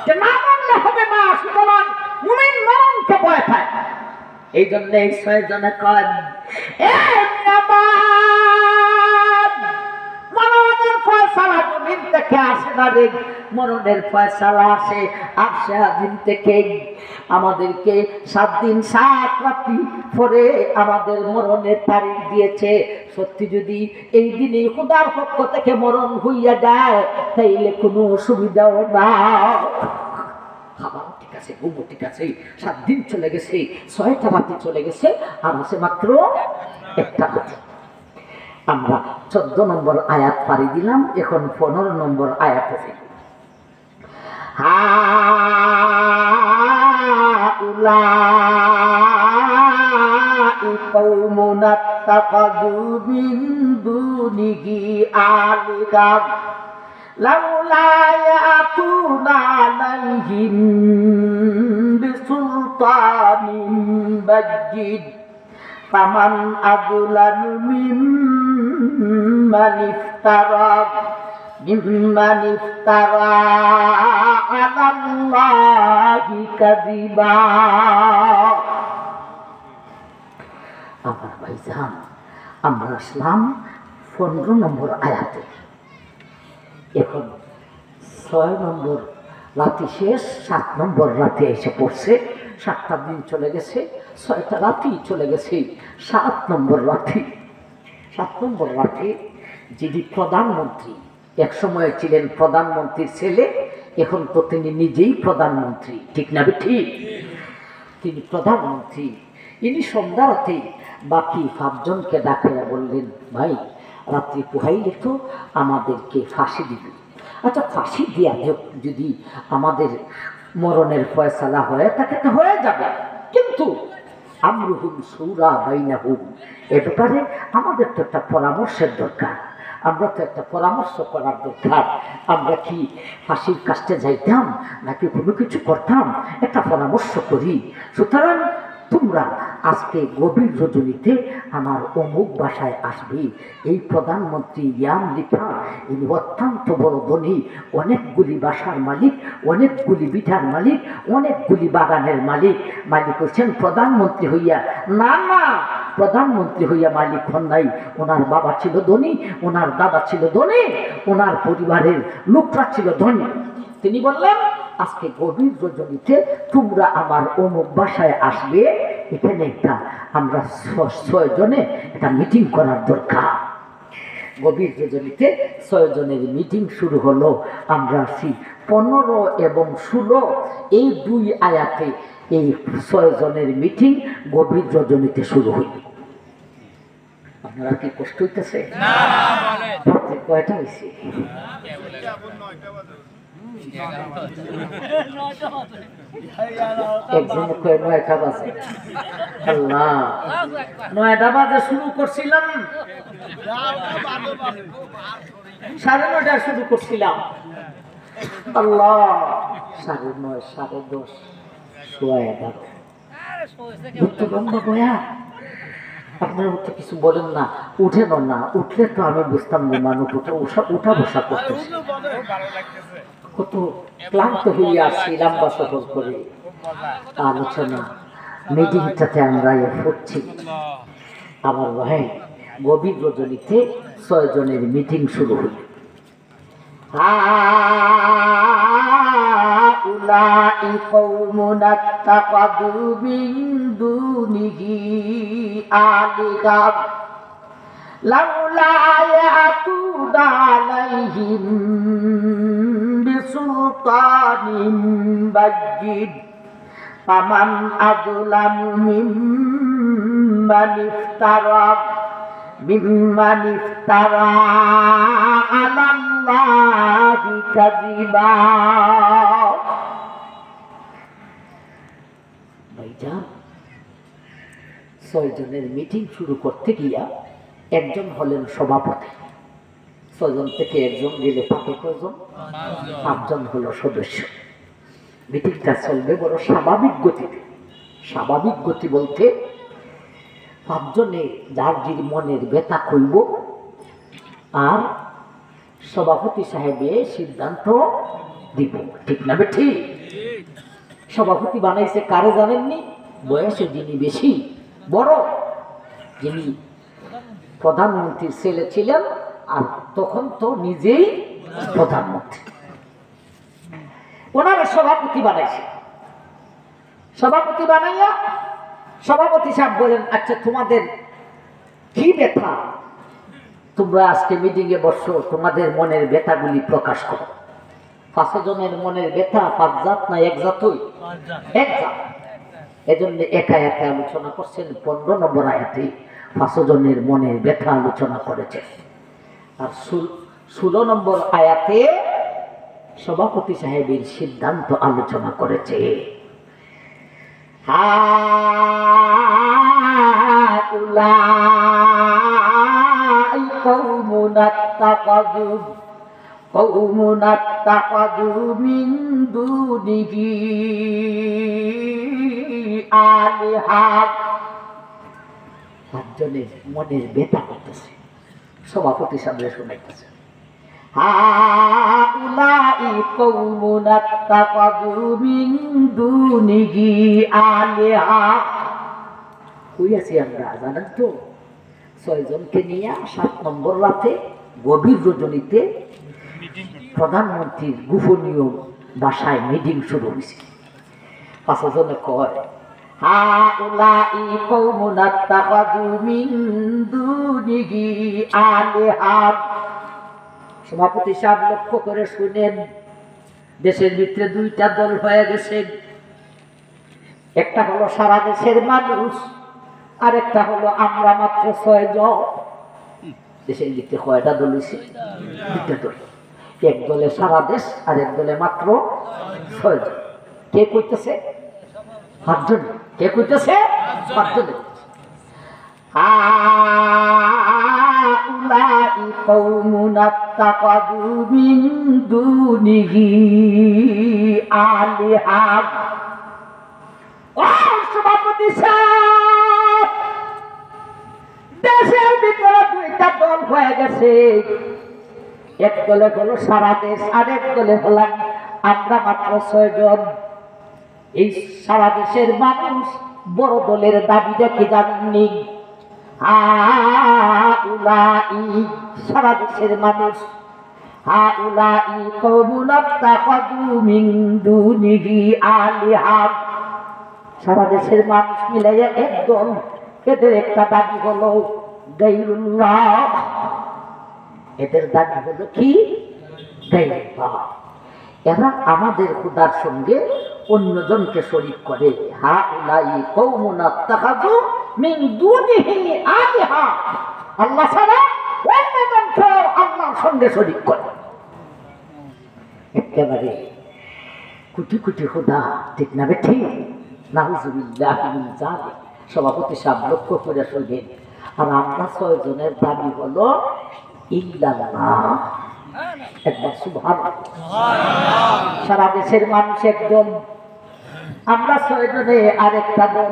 যে না মরলে হবে না, সুতরাং মুমিন মরণকে ভয় পায়। এই জন্য এই 6 জনে কয় মরণের ফয়সালা জমিন থেকে আসে না রে, মরণের ফয়সালা আসে আরশে আজিম থেকে। আমাদেরকে 7 দিন 7 রাত্রি পরে আমাদের মরণের তারিখ দিয়েছে। সত্যি যদি এই দিনে খোদার পক্ষ থেকে মরণ হইয়া যায়, তাইলে কোনো অসুবিধাও না। খাবার ঠিক আছে, ঘুমো ঠিক আছে, 7 দিন চলে গেছে, 6টা রাত্রি চলে গেছে, আর আছে মাত্র 1টা রাত্রি। আমরা 14 নম্বর আয়াত পারি দিলাম, এখন 15 নম্বর আয়াতে যাই। হাউলাই কওমুন আত্তাখাযু মিন দুনিহি আলিহা লাউলা ইয়াতুনা আলাইহিম বিসুলতানিন বায্যিদ ফামান আযলামু মিম্মান ইফতারা আলাল্লাহি কাযিবা। আমার ভাইজান, আমরা আসলাম 15 নম্বর আয়াতে। এখন 6 নম্বর রাতি শেষ, 7 নম্বর রাতে এসে পড়ছে। 7টা দিন চলে গেছে, 6টা রাতি চলে গেছে, 7 নম্বর রাতি। 7 নম্বর রাতে যিনি প্রধানমন্ত্রী, এক সময় ছিলেন প্রধানমন্ত্রীর ছেলে, এখন তো তিনি নিজেই প্রধানমন্ত্রী, ঠিক না ঠিক? তিনি প্রধানমন্ত্রী। ইনি সন্ধ্যা রাতে বাকি 5 জনকে ডাকাইয়া বললেন, ভাই রাত্রি পোহাইলে তো আমাদেরকে ফাঁসি দিবে। আচ্ছা ফাঁসি দিয়া যদি আমাদের মরণের ফয়সালা হয়ে থাকে তো হয়ে যাবে, কিন্তু আমরুহুম শুরা বাইনাহুম, এ ব্যাপারে আমাদের তো একটা পরামর্শের দরকার, আমরা তো একটা পরামর্শ করার দরকার। আমরা কি ফাঁসির কাছে যাইতাম নাকি কোনো কিছু করতাম, একটা পরামর্শ করি। সুতরাং তোমরা আজকে গভীর রজনীতে আমার অমুক বাসায় আসবে। এই প্রধানমন্ত্রী ইয়াম লিখা, ইনি অত্যন্ত বড় ধনী, অনেকগুলি বাসার মালিক, অনেকগুলি বিঠার মালিক, অনেকগুলি বাগানের মালিক। মালিক হচ্ছেন প্রধানমন্ত্রী হইয়া না, না প্রধানমন্ত্রী হইয়া মালিক হন নাই। ওনার বাবা ছিল ধনী, ওনার দাদা ছিল ধনী, ওনার পরিবারের লোকরা ছিল ধনী। তিনি বললেন আজকে গভীর রজনীতে তোমরা আমার অমুক বাসায় আসবে, এখানে একটা আমরা 6 জনে একটা মিটিং করার দরকার। গভীর রজনীতে 6 জনের মিটিং শুরু হলো। আমরা আসি 15 এবং 16 এই 2 আয়াতে এই 6 জনের মিটিং গভীর রজনীতে শুরু হইল। আপনারা কি কষ্ট হইতেছে? কয়টা হয়েছে? একজনে কয় 9টা বাজে। আল্লাহ, 9টা বাজে শুরু করছিলাম, 9:30 শুরু করছিলাম। আল্লাহ, 9:30, 10:30, 11:30 আপনার উঠে কিছু বলেন না, উঠেন না, উঠলে তো আমি বুঝতাম না মানুষ উঠা বসা করতেছে। কত ক্লান্ত হয়ে আসছি লম্বা সফর করে, আলোচনা মিটিংটাতে আমরা ফুটছি। আমার ভাই গভীর রজনীতে 6 জনের মিটিং শুরু হল। হাউলাই কওমুন আত্তাখাযু মিন দুনিহি আলিহাম লাউলা ইয়াতুনা আলাইহিম বিসুলতানিন বায়্যিন ফামান আযলামু মিম্মান ইফতারা আলাল্লাহি কাযিবা। ভাইজান, 6 জনের মিটিং শুরু করতে গিয়া একজন হলেন সভাপতি। 6 জন থেকে একজন গেলে থাকে কয়জন? 5 জন হলো সদস্য। মিটিংটা চলবে বড় স্বাভাবিক গতিতে। স্বাভাবিক গতি বলতে 5 জনে যার যে মনের ব্যথা কইব, আর সভাপতি সাহেবে সিদ্ধান্ত দিব। ঠিক না ঠিক? সভাপতি বানাইছে কারে জানেননি? বয়সে যিনি বেশি বড়, যিনি প্রধানমন্ত্রীর ছেলে ছিলেন, আর তখন তো নিজেই প্রধানমন্ত্রী, ওনারা সভাপতি বানাইছে। সভাপতি বানাইয়া সভাপতি সাহেব বলেন, আচ্ছা তোমাদের কি ব্যথা, তোমরা আজকে মিটিং এ বসো, তোমাদের মনের ব্যথাগুলি প্রকাশ করো। 5 জনের মনের ব্যথা 5 জাত না 1 জাতই? 1 জাত। এজন্য একা একা আলোচনা করছেন। 15 নম্বর আয়াতে 5 জনের মনের ব্যথা আলোচনা করেছে, আর 16 নম্বর আয়াতে সভাপতি সাহেবের সিদ্ধান্ত আলোচনা করেছে। হাউলাই কওমুন আত্তাখাযু মিন দুনিহি আলিহাম। 5 জনের মনের ব্যথা করতেছে, সভাপতি সামনে শোনাইতেছে। হাউলাই কওমুন আত্তাখাযু মিন দুনিহি আলিহাম। কই আছি আমরা জানেন তো? 6 জনকে নিয়ে 7 নম্বর রাতে গভীর রজনীতে প্রধানমন্ত্রীর গোপনীয় বাসায় মিটিং শুরু হয়েছে। 5 জনে কয়, হাউলাই কওমুন আত্তাখাযু মিন দুনিহি আলিহাম। সভাপতি সাহেব লক্ষ্য করে শুনেন, দেশের ভিতরে 2টা দল হয়ে গেছে। একটা হলো সারা দেশের মানুষ, আর একটা হলো আমরা মাত্র 6 জন। দেশের ভিতরে কয়টা দল হয়েছে? 2টা দল। এক দলে সারা দেশ, আর এক দলে মাত্র 6 জন। কে কইতেছে? 5 জন। কে কইতেছে? 5 জন। হাউলাই কওমুন আত্তাখাযু মিন দুনিহি আলিহাম। ও সভাপতি সাহেব, দেশের ভিতরে 2টা দল হয়ে গেছে। এক দলে হলো সারা দেশ, আর এক দলে হলাম আমরা মাত্র 6 জন। এই সারা দেশের মানুষ বড় দলের দাবিটা কি জানেননি? হাউলাই সারা দেশের মানুষ, হাউলাই কওমুন আত্তাখাযু মিন দুনিহি আলিহাম। সারা দেশের মানুষ মিলাইয়া এক দল। এদের একটা দাবি হলো গায়রুল্লাহ। এদের দাবি হলো কি? গায়রুল্লাহ। এরা আমাদের খোদার সঙ্গে অন্যজনকে শরীক করে। হাউলাই কওমুন আত্তাখাযু মিন দুনিহি আলিহাম। আল্লাহ ছাড়া অন্যজনকে আল্লাহর সঙ্গে শরীক করে। একেবারে কোটি কোটি খোদা, ঠিক না ঠিক? নাউযুবিল্লাহি মিন যালিক। সভাপতি সাহেব লক্ষ্য করে শুনবেন, আর আমরা 6 জনের দাবি হলো ইল্লাল্লাহ। একবার সুবহানাল্লাহ। সারা দেশের মানুষ একদম, আমরা 6 জনে আরেকটা দল।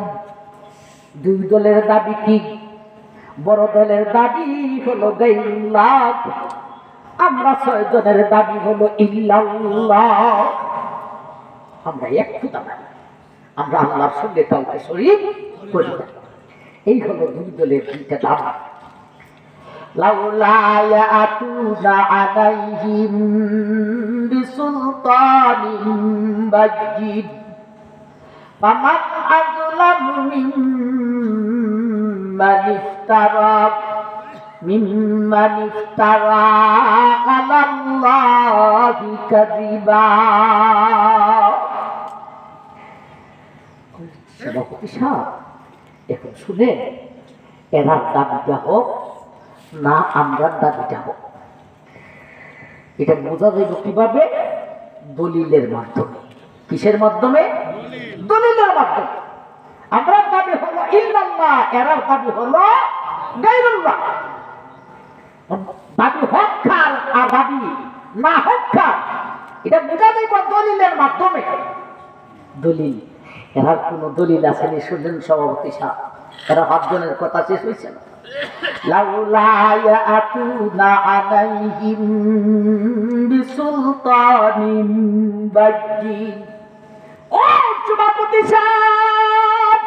2 দলের দাবি কি? বড় দলের দাবি হলো গায়রুল্লাহ, আমরা 6 জনের দাবি হলো ইল্লাল্লাহ। আমরা এক খোদা মানি। আমরা আল্লাহর সঙ্গে কাউকে শরীক করি না। এই হলো দুই দলের দুইটা দাম। লাউলা ইয়াতুনা আলাইহিম বিসুলতানিন বায়্যিন ফামান আযলামু মিম্মান ইফতারা আলাল্লাহি কাযিবা। সভাপতি সাহেব, এখন শুনেন, এরা দাবিটা হোক না আমরা দাবিটা হোক, এটা বোঝা যাবে কিভাবে? দলিলের মাধ্যমে। কিসের মাধ্যমে? দলিলের মাধ্যমে। আমরা দাবি হলো ইল্লাল্লাহ, এরার দাবি হলো গায়রুল্লাহ। দাবি হক্কার আর দাবি না হক্কার, এটা বোঝা যাবে দলিলের মাধ্যমে। দলিল, এরার কোন দলিল আসেনি। শুনলেন সভাপতি সাহেব, এরা 5 জনের কথা শেষ হয়েছে না। লাউলা ইয়াতুনা আলাইহিম বিসুলতানিন বায়্যিন। ও সভাপতি সাহেব,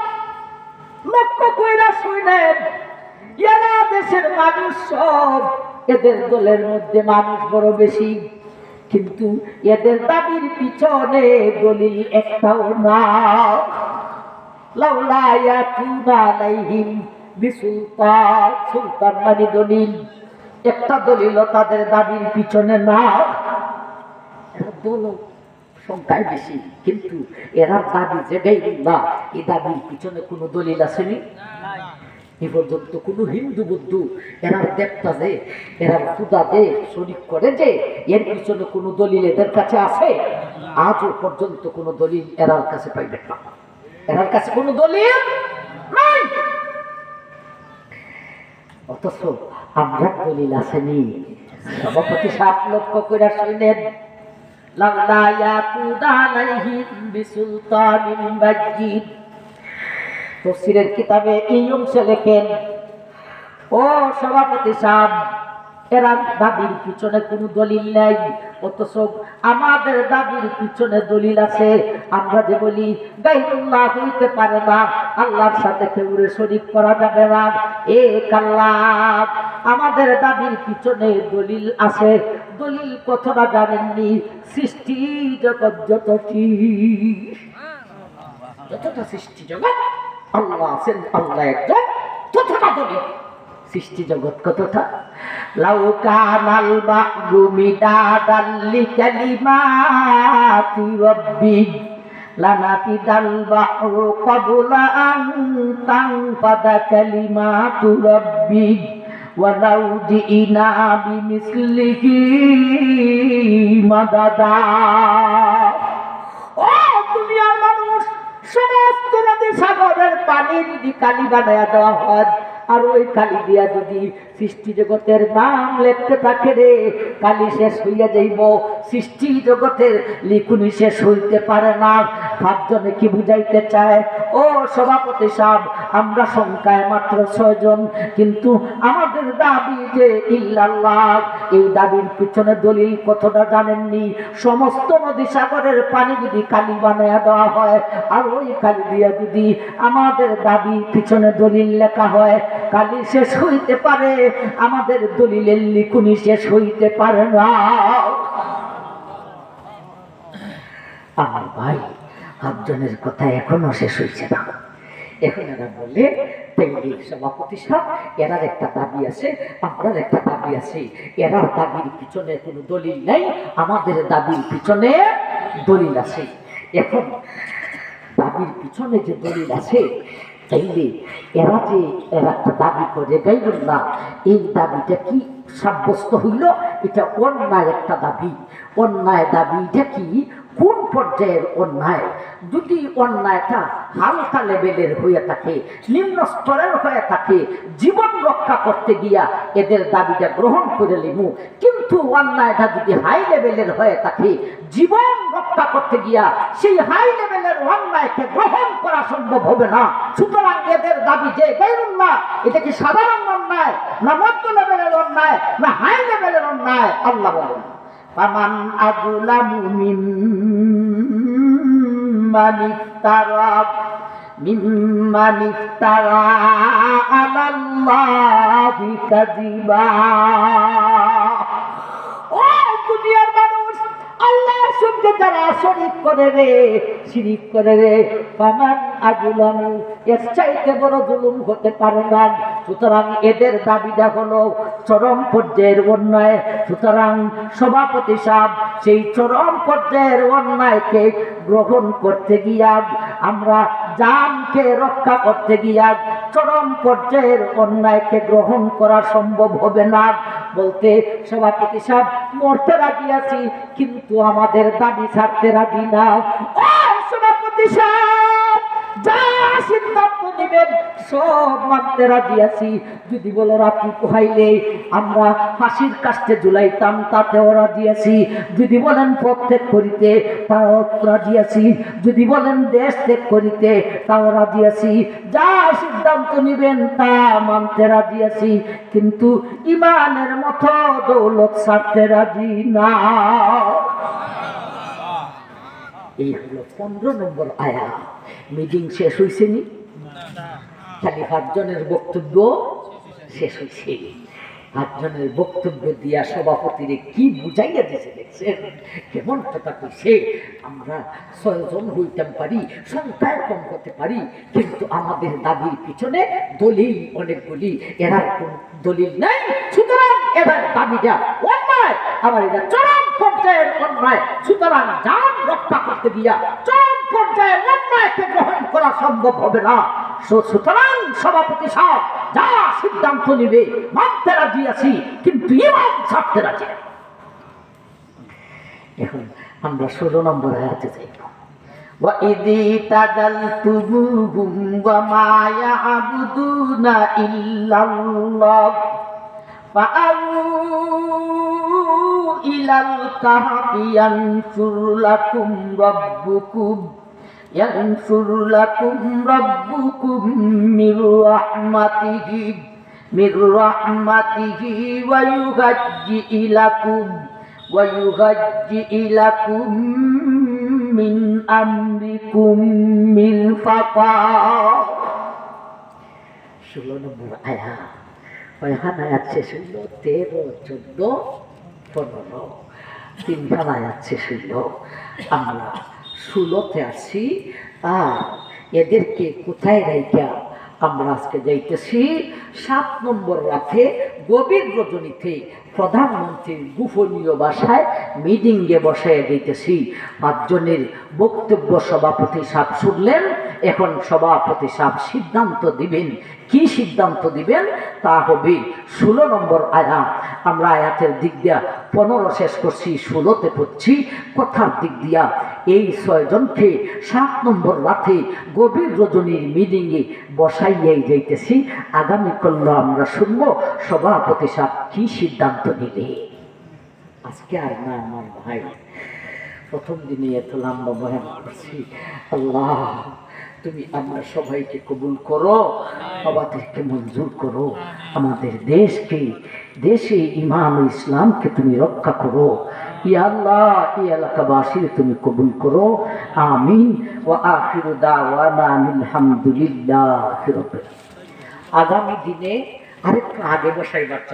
লক্ষ্য কইরা শুনেন, এরা দেশের মানুষ সব, এদের দলের মধ্যে মানুষ বড় বেশি, কিন্তু এদের দাবির পিছনে দলিল একটাও না। লাউলা ইয়াতুনা আলাইহিম বিসুলতান, সুলতান মানে দলিল, একটা দলিলও তাদের দাবির পিছনে না। এরা দল সংখ্যায় বেশি, কিন্তু এরা দাবি যে গায়রুল্লাহ, এই দাবির পিছনে কোনো দলিল আসেনি। এ পর্যন্ত কোনো হিন্দু বুদ্ধ এরার দেবতা যে, এরার পূজা যে শরীক করে যে, এর পিছনে কোনো দলিল এদের কাছে আছে? আজও পর্যন্ত কোনো দলিল এরার কাছে পাইবেন না। এরার কাছে কোনো দলিল নাই। অথচ আমরা দলিল আসেনি। সভাপতি সাহেব লক্ষ্য করে শুনেন, লাউলা ইয়াতুনা আলাইহিম বিসুলতানিন বায়্যিন। তাফসীরের কিতাবে এই অংশে লেখেন, ও সভাপতি সাহেব, এরা দাবির পিছনে কোনো দলিল নাই, অথচ আমাদের দাবির পিছনে দলিল আছে। আমরা যে বলি গায়রুল্লাহ হইতে পারে না, আল্লাহর সাথে কেউরে শরীক করা যাবে না, এক আল্লাহ, আমাদের দাবির পিছনে দলিল আছে। দলিল কথাটা জানেননি? সৃষ্টি জগৎ যতটা সৃষ্টি জগৎ আল্লাহ আছেন, আল্লাহ একজন, ততটা দলিল। সৃষ্টি জগৎ কতটা? লাউ কানাল বাহরু মিদাদাল লিকালিমাতি রাব্বি লানাফিদাল বাহরু ক্বাবলা আন তানফাদা কালিমাতু রাব্বি ওয়ালাউ জিনা বিমিসলিহি মাদাদা। ও দুনিয়ার মানুষ, সমস্ত নদী সাগরের পানি যদি কালি বানায়া দেওয়া হয়, আর ওই কালি দিয়া যদি সৃষ্টি জগতের নাম লিখতে থাকে রে, কালি শেষ হইয়া যাইব, সৃষ্টি জগতের লিখুনি শেষ হইতে পারে না। 5 জনে কি বুঝাইতে চায়? ও সভাপতি সাহেব, আমরা সংখ্যায় মাত্র 6 জন, কিন্তু আমাদের দাবি যে ইল্লাল্লাহ, এই দাবির পিছনে দলিল কতটা জানেননি? সমস্ত নদী সাগরের পানি যদি কালি বানায়া দেওয়া হয়, আর ওই কালি দিয়া যদি আমাদের দাবির পিছনে দলিল লেখা হয়, কালি শেষ হইতে পারে, আমাদের দলিলের লিখুনি শেষ হইতে পারে না। আমার ভাই, 5 জনের কথা এখনো শেষ হয়েছে না। এখন এরা বলে, সভাপতি সাহেব, এরার একটা দাবি আছে, আপনার একটা দাবি আছে, এরার দাবির পিছনে কোনো দলিল নেই, আমাদের দাবির পিছনে দলিল আছে। এখন দাবির পিছনে যে দলিল আছে, তাইলে এরা যে একটা দাবি করে গায়রুল্লাহ, এই দাবিটা কি সাব্যস্ত হইল? এটা অন্যায় একটা দাবি। অন্যায় দাবিটা কি? কোন পর্যায়ের অন্যায়? যদি অন্যায়টা হালকা লেভেলের হয়ে থাকে, নিম্ন স্তরের হয়ে থাকে, জীবন রক্ষা করতে গিয়া এদের দাবিটা গ্রহণ করে লিমু। কিন্তু অন্যায়টা যদি হাই লেভেলের হয়ে থাকে, জীবন রক্ষা করতে গিয়া সেই হাই লেভেলের অন্যায়কে গ্রহণ করা সম্ভব হবে না। সুতরাং এদের দাবি যে গায়রুল্লাহ, এটা কি সাধারণ অন্যায়, না মধ্য লেভেলের অন্যায়, না হাই লেভেলের অন্যায়? আল্লাহ বলেন, ফামান আযলামু মিম্মান ইফতারা আলাল্লাহি কাযিবা। ও দুনিয়ার মানুষ, আল্লাহর সঙ্গে যারা শরীক করে রে, শিরিক করে রে, ফামান আযলামু, এর চাইতে বড় জুলুম হতে পারে না। সুতরাং এদের দাবিটা হলো চরম পর্যায়ের অন্যায়। সুতরাং সভাপতি সাহেব সেই চরম পর্যায়ের অন্যায়কে গ্রহণ করতে গিয়া, আমরা জানকে রক্ষা করতে গিয়া চরম পর্যায়ের অন্যায়কে গ্রহণ করা সম্ভব হবে না। বলতে সভাপতি সাহেব মরতে রাজি আছি, কিন্তু আমাদের দাবি ছাড়তে রাজি না। ও সভাপতি সাহেব, যা সিদ্ধান্ত নেবেন সব মানতে রাজি আছি। যদি বলো রাত্রি পোহাইলে আমরা ফাঁসির কাস্টে ঝুলাইতাম, তাতেও রাজি আছি। যদি বলেন পথ ত্যাগ করিতে, তাও রাজি আছি। যদি বলেন দেশ ত্যাগ করিতে, তাও রাজি আছি। যা সিদ্ধান্ত নেবেন তা মানতে রাজি আছি, কিন্তু ইমানের মতো দৌলত ছাড়তে রাজি না। এই হলো 15 নম্বর আয়াত। মিটিং শেষ হয়েছে নি? খালি 5 জনের বক্তব্য শেষ হয়েছে। 5 জনের বক্তব্য দিয়া সভাপতিরে কি বুঝাইয়া দিয়েছে দেখছেন? কেমন কথা কইছে? আমরা 6 জন হইতে পারি, সংখ্যায় কম হতে পারি, কিন্তু আমাদের দাবির পিছনে দলিল অনেকগুলি, এরা কোন দলিল নাই। সুতরাং এবার দাবিটা অন্যায়, আবার এটা চরম পর্যায়ের অন্যায়। সুতরাং জান রক্ষা করতে গিয়া চরম পর্যায়ের অন্যায়কে গ্রহণ করা সম্ভব হবে না। সুতরাং সভাপতি সাহেব যা সিদ্ধান্ত নিবে মানতে রাজি আছি, কিন্তু ইমান ছাড়তে রাজি না। এখন আমরা 16 নম্বর আয়াতে যাইব। وَإِذِ اعْتَزَلْتُمُوهُمْ وَمَا يَعْبُدُونَ إِلَّا اللَّهَ فَأَوُوا إِلَى الْكَهْفِ يَنشُرْ لَكُمْ رَبُّكُمْ مِنْ رَحْمَتِهِ وَيُهَيِّئْ لَكُمْ مِنْ أَمْرِكُمْ مِرْفَقًا। 16 নম্বর আয়াত। কয়খান আয়াত শেষ হইল? 13, 14, 15, 3খান আয়াত শেষ হইল। আমরা 16তে আছি। আর এদেরকে কোথায় রাইখা আমরা আজকে যাইতেছি 7 নম্বর রাতে গভীর রজনীতে প্রধানমন্ত্রীর গোপনীয় বাসায় মিটিংয়ে বসায় দিতেছি। 5 জনের বক্তব্য সভাপতি সাহেব শুনলেন। এখন সভাপতি সাহেব সিদ্ধান্ত দিবেন। কি সিদ্ধান্ত দিবেন? তা হবে 16 নম্বর আয়াত। আমরা আয়াতের দিক দিয়া 15 শেষ করছি, 16তে পড়ছি। কথার দিক দিয়া এই 6 জনকে 7 নম্বর রাতে গভীর রজনীর মিটিংয়ে বসাইয়াই যাইতেছি। আগামীকাল আমরা শুনবো সভাপতি সাহেব কি সিদ্ধান্ত নিলে। আজকে আর না আমার ভাই, প্রথম দিনে এত লম্বা বয়ান করছি। আল্লাহ তুমি আমরা সবাইকে কবুল করো, আমাদেরকে মঞ্জুর করো। আমাদের দেশে ইমান ও ইসলামকে তুমি রক্ষা করো। ইয়া আল্লাহ, এই এলাকাবাসীর তুমি কবুল করো। আমিন। ওয়া আখিরু দাওয়ানা আলহামদুলিল্লাহি রাব্বিল আলামিন। আগামী দিনে আরেকটু আগে বসাই বাচ্চা